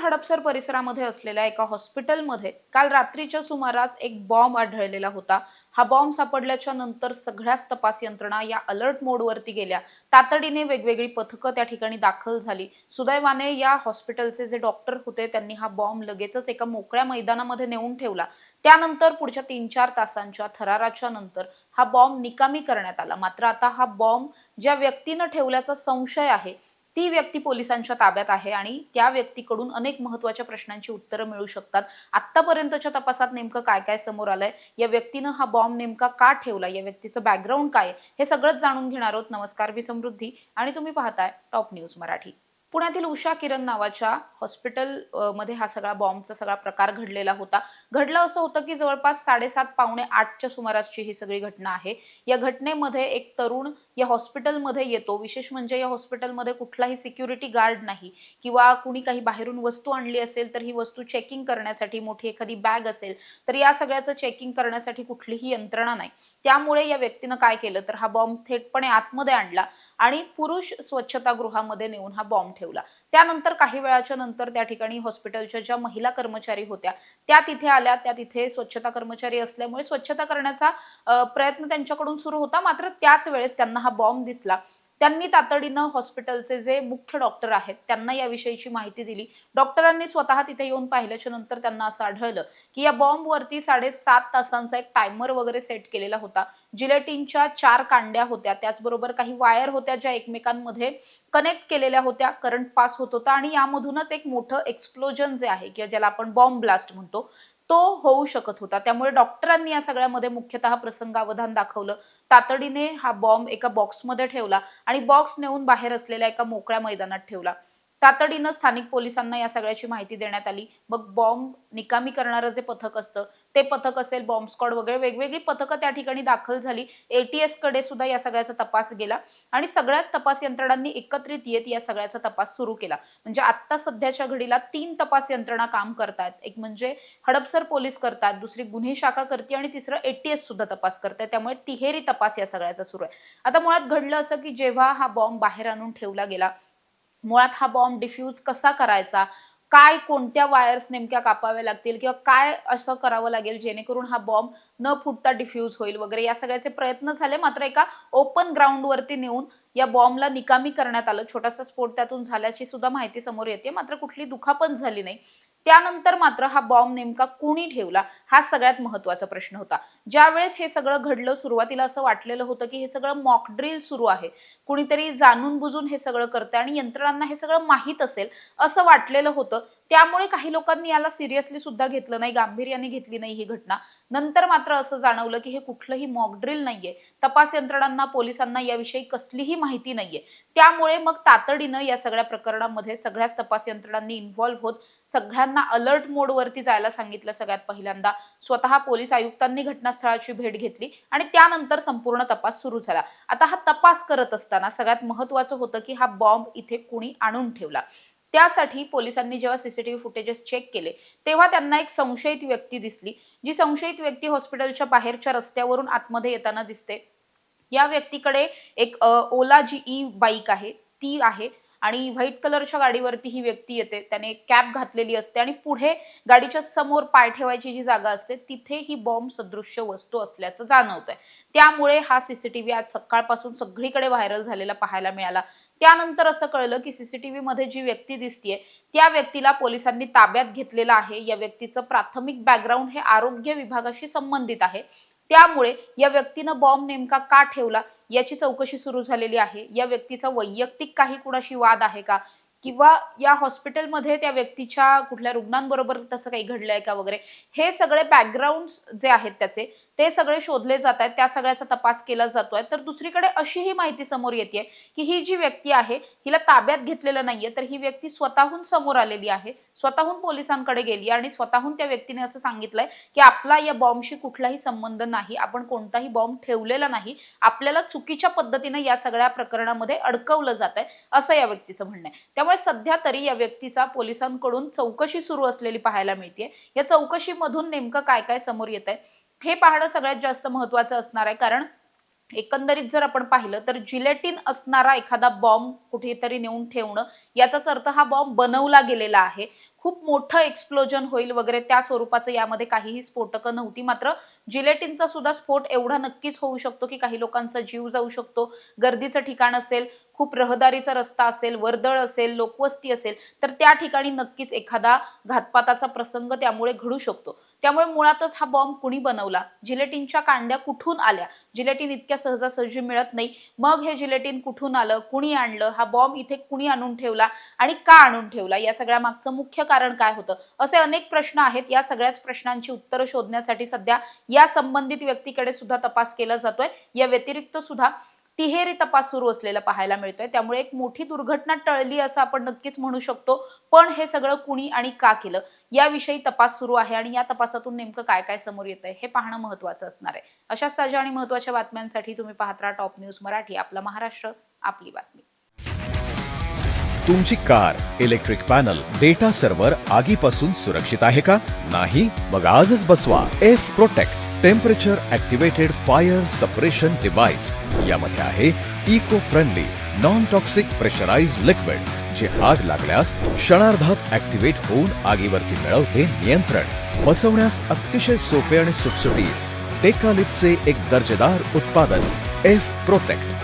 हडपसर परिसरामध्ये असलेल्या एका हॉस्पिटलमध्ये काल रात्रीच्या सुमारास एक बॉम्ब आढळलेला होता। हा बॉम्ब सापडल्याच्या नंतर सगळ्याच तपास यंत्रणा या अलर्ट मोडवरती गेल्या। तातडीने वेगवेगळी पथकं त्या ठिकाणी दाखल झाली। सुदैवाने या हॉस्पिटलचे जे डॉक्टर होते त्यांनी हा बॉम्ब लगेचच एका मोकळ्या मैदानामध्ये नेऊन ठेवला। त्यानंतर पुढच्या 3-4 तासांच्या थराराच्या नंतर हा बॉम्ब निकामी करण्यात आला। मात्र आता हा बॉम्ब ज्या व्यक्तीने ठेवल्याचा संशय आहे ती व्यक्ती पोलिसांच्या ताब्यात आहे आणि त्या व्यक्तीकडून अनेक महत्त्वाच्या प्रश्नांची उत्तरं मिळू शकतात। आत्तापर्यंतच्या तपासात नेमकं काय काय समोर आलंय, या व्यक्तीनं हा बॉम्ब नेमका का ठेवला, या व्यक्तीचं बॅकग्राऊंड काय आहे, हे सगळंच जाणून घेणार आहोत। नमस्कार, मी समृद्धी आणि तुम्ही पाहताय टॉप न्यूज मराठी। पुण्यातील उषा किरण नावाच्या हॉस्पिटल मध्ये हा सगळा बॉम्बचा सगळा प्रकार घडलेला होता। घडलं असं होतं की जवळपास 7:30 पावणे 8च्या सुमारासची ही सगळी घटना आहे। या घटनेमध्ये एक तरुण या हॉस्पिटलमध्ये येतो। विशेष म्हणजे या हॉस्पिटलमध्ये कुठलाही सिक्युरिटी गार्ड नाही किंवा कुणी काही बाहेरून वस्तू आणली असेल तर ही वस्तू चेकिंग करण्यासाठी मोठी एखादी बॅग असेल तर या सगळ्याचं चेकिंग करण्यासाठी कुठलीही यंत्रणा नाही। त्यामुळे या व्यक्तीनं काय केलं तर हा बॉम्ब थेटपणे आतमध्ये आणला आणि पुरुष स्वच्छतागृहामध्ये नेऊन हा बॉम्ब ठेवला। त्यानंतर काही वेळाच्या नंतर त्या ठिकाणी हॉस्पिटलच्या ज्या महिला कर्मचारी होत्या त्या तिथे आल्या। त्या तिथे स्वच्छता कर्मचारी असल्यामुळे स्वच्छता करण्याचा प्रयत्न त्यांच्याकडून सुरू होता। मात्र त्याच वेळेस त्यांना हा बॉम्ब दिसला। त्यांनी तातडीनं हॉस्पिटलचे जे मुख्य डॉक्टर आहेत त्यांना याविषयीची माहिती दिली। डॉक्टरांनी स्वतः तिथे येऊन पाहिल्याच्या नंतर त्यांना असं आढळलं की या बॉम्बवरती 7.5 तासांचा एक टायमर वगैरे सेट केलेला होता। जिलेटिनच्या 4 कांड्या होत्या, त्याचबरोबर काही वायर होत्या ज्या एकमेकांमध्ये कनेक्ट केलेल्या होत्या। करंट पास होत होता आणि यामधूनच एक मोठं एक्सप्लोजन जे आहे किंवा ज्याला आपण बॉम्ब ब्लास्ट म्हणतो तो होऊ शकत होता। त्यामुळे डॉक्टरांनी या सगळ्यामध्ये मुख्यतः प्रसंगावधान दाखवलं। तातडीने हा बॉम्ब एका बॉक्समध्ये ठेवला आणि बॉक्स नेऊन बाहेर असलेल्या एका मोकळ्या मैदानात ठेवला। तातडीनं स्थानिक पोलिसांना या सगळ्याची माहिती देण्यात आली। मग बॉम्ब निकामी करणारं जे पथक असतं ते पथक असेल, बॉम्ब स्क्वॉड वगैरे वेगवेगळी पथकं त्या ठिकाणी दाखल झाली। ATS कडे सुद्धा या सगळ्याचा तपास गेला आणि सगळ्याच तपास यंत्रणांनी एकत्रित येत या सगळ्याचा तपास सुरू केला। म्हणजे आता सध्याच्या घडीला 3 तपास यंत्रणा काम करतात। एक म्हणजे हडपसर पोलीस करतात, दुसरी गुन्हे शाखा करते आणि तिसरं ATS सुद्धा तपास करते। त्यामुळे तिहेरी तपास या सगळ्याचा सुरू आहे। आता मुळात घडलं असं की जेव्हा हा बॉम्ब बाहेर आणून ठेवला गेला, मुळात हा बॉम्ब डिफ्यूज कसा करायचा, काय कोणत्या वायर्स नेमक्या कापाव्या लागतील किंवा काय असं करावं लागेल जेणेकरून हा बॉम्ब न फुटता डिफ्यूज होईल वगैरे या सगळ्याचे प्रयत्न झाले। मात्र एका ओपन ग्राउंड वरती नेऊन या बॉम्बला निकामी करण्यात आलं। छोटासा स्फोट त्यातून झाल्याची सुद्धा माहिती समोर येते, मात्र कुठली दुखापत झाली नाही। त्यानंतर मात्र हा बॉम्ब नेमका कुणी ठेवला हा सगळ्यात महत्त्वाचा प्रश्न होता। ज्यावेळेस हे सगळं घडलं सुरुवातीला असं वाटलेलं होतं की हे सगळं मॉक ड्रिल सुरू आहे, कुणीतरी जाणून बुजून हे सगळं करतंय आणि यंत्रणांना हे सगळं माहीत असेल असं वाटलेलं होतं। त्यामुळे काही लोकांनी याला सिरियसली सुद्धा घेतलं नाही, गांभीर्याने घेतली नाही ही घटना। नंतर मात्र असं जाणवलं की हे कुठलंही मॉक ड्रिल नाहीये, तपास यंत्रणांना पोलिसांना याविषयी कसलीही माहिती नाहीये। त्यामुळे मग तातडीनं या सगळ्या प्रकरणामध्ये सगळ्याच तपास यंत्रणांनी इन्व्हॉल्व होत सगळ्यांना अलर्ट मोडवरती जायला सांगितलं। सगळ्यात पहिल्यांदा स्वतः पोलीस आयुक्तांनी घटनास्थळाची भेट घेतली आणि त्यानंतर संपूर्ण तपास सुरू झाला। आता हा तपास करत असताना सगळ्यात महत्त्वाचं होतं की हा बॉम्ब इथे कुणी आणून ठेवला। त्यासाठी पोलिसांनी जेव्हा सीसीटीव्ही फुटेजेस चेक केले तेव्हा त्यांना एक संशयित व्यक्ती दिसली। जी संशयित व्यक्ती हॉस्पिटलच्या बाहेरच्या रस्त्यावरून आतमध्ये येताना दिसते। या व्यक्तीकडे एक ओला जी ई बाईक आहे ती आहे आणि व्हाईट कलरच्या गाडीवरती ही व्यक्ती येते। त्याने एक कॅप घातलेली असते आणि पुढे गाडीच्या समोर पाय ठेवायची जी जागा असते तिथे ही बॉम्ब सदृश्य वस्तू असल्याचं जाणवतंय। त्यामुळे हा सीसीटीव्ही आज सकाळपासून सगळीकडे व्हायरल झालेला पाहायला मिळाला। त्यानंतर असं कळलं की सीसीटीव्ही मध्ये जी व्यक्ती दिसतीये त्या व्यक्तीला पोलिसांनी ताब्यात घेतलेलं आहे। या व्यक्तीचं प्राथमिक बॅकग्राऊंड हे आरोग्य विभागाशी संबंधित आहे। त्यामुळे या व्यक्तीनं बॉम्ब नेमका का ठेवला याची चौकशी सुरू झालेली आहे। या व्यक्तीचा वैयक्तिक काही कुणाशी वाद आहे का किंवा या हॉस्पिटलमध्ये त्या व्यक्तीच्या कुठल्या रुग्णांबरोबर तसं काही घडलंय का वगैरे, हे सगळे बॅकग्राऊंड्स जे आहेत त्याचे ते सगळे शोधले जात आहेत। त्या सगळ्याचा तपास केला जातोय। तर दुसरीकडे अशीही माहिती समोर येते की ही जी व्यक्ती आहे हिला ताब्यात घेतलेलं नाहीये, तर ही व्यक्ती स्वतःहून समोर आलेली आहे, स्वतःहून पोलिसांकडे गेली आणि स्वतःहून त्या व्यक्तीने असं सांगितलंय की आपला या बॉम्बशी कुठलाही संबंध नाही, आपण कोणताही बॉम्ब ठेवलेला नाही, आपल्याला चुकीच्या पद्धतीने या सगळ्या प्रकरणामध्ये अडकवलं जातंय असं या व्यक्तीचं म्हणणं आहे। त्यामुळे सध्या तरी या व्यक्तीचा पोलिसांकडून चौकशी सुरू असलेली पाहायला मिळते। या चौकशीमधून नेमकं काय काय समोर येतंय हे पाहणं सगळ्यात जास्त महत्त्वाचं असणार आहे। कारण एकंदरीत जर आपण पाहिलं तर जिलेटिन असणारा एखादा बॉम्ब कुठेतरी नेऊन ठेवणं, याचाच अर्थ हा बॉम्ब बनवला गेलेला आहे. खूप मोठं एक्सप्लोजन होईल वगैरे त्या स्वरूपाचं यामध्ये काहीही स्फोटकं नव्हती. मात्र जिलेटिनचा सुद्धा स्फोट एवढा नक्कीच होऊ शकतो की काही लोकांचा जीव जाऊ शकतो. गर्दीचं ठिकाण असेल, खूप रहदारीचा रस्ता असेल, वर्दळ असेल, लोकवस्ती असेल, तर त्या ठिकाणी नक्कीच एखादा घातपाताचा प्रसंग त्यामुळे घडू शकतो. त्यामुळे मुळातच हा बॉम्ब कुणी बनवला, जिलेटिनच्या कांड्या कुठून आल्या, जिलेटिन इतक्या सहजासहजी मिळत नाही. मग हे जिलेटिन कुठून आलं, कुणी आणलं, हा बॉम्ब इथे कुणी आणून ठेवला आणि का आणून ठेवला, या सगळ्या मागचं मुख्य कारण काय होतं, असे अनेक प्रश्न आहेत. या सगळ्याच प्रश्नांची उत्तरं शोधण्यासाठी सध्या या संबंधित व्यक्तीकडे सुद्धा तपास केला जातोय. या व्यतिरिक्त सुद्धा तिहेरी तपास सुरू असलेला पाहायला मिळतोय. त्यामुळे एक मोठी दुर्घटना टळली असं आपण नक्कीच म्हणू शकतो. पण हे सगळं कुणी आणि का केलं, याविषयी तपास सुरू आहे आणि या तपासातून नेमकं काय काय समोर येतंय हे पाहणं महत्त्वाचं असणार आहे. अशाच ताज्या आणि महत्त्वाच्या बातम्यांसाठी तुम्ही पाहत राहा टॉप न्यूज मराठी. आपला महाराष्ट्र, आपली बातमी. तुमची car, electric panel, data server आगीपासून सुरक्षित आहे का? नाही? मग आजच बसवा F protect temperature activated fire suppression device. यामध्ये आहे eco friendly non toxic pressurised liquid, जे आग लागल्यास क्षणार्धात ऍक्टिव्हेट होऊन आगीवरती मिळवते नियंत्रण. बसवण्यास अतिशय सोपे आणि सुटसुटीत टेकालिपचे एक दर्जेदार उत्पादन एफ प्रोटेक्ट.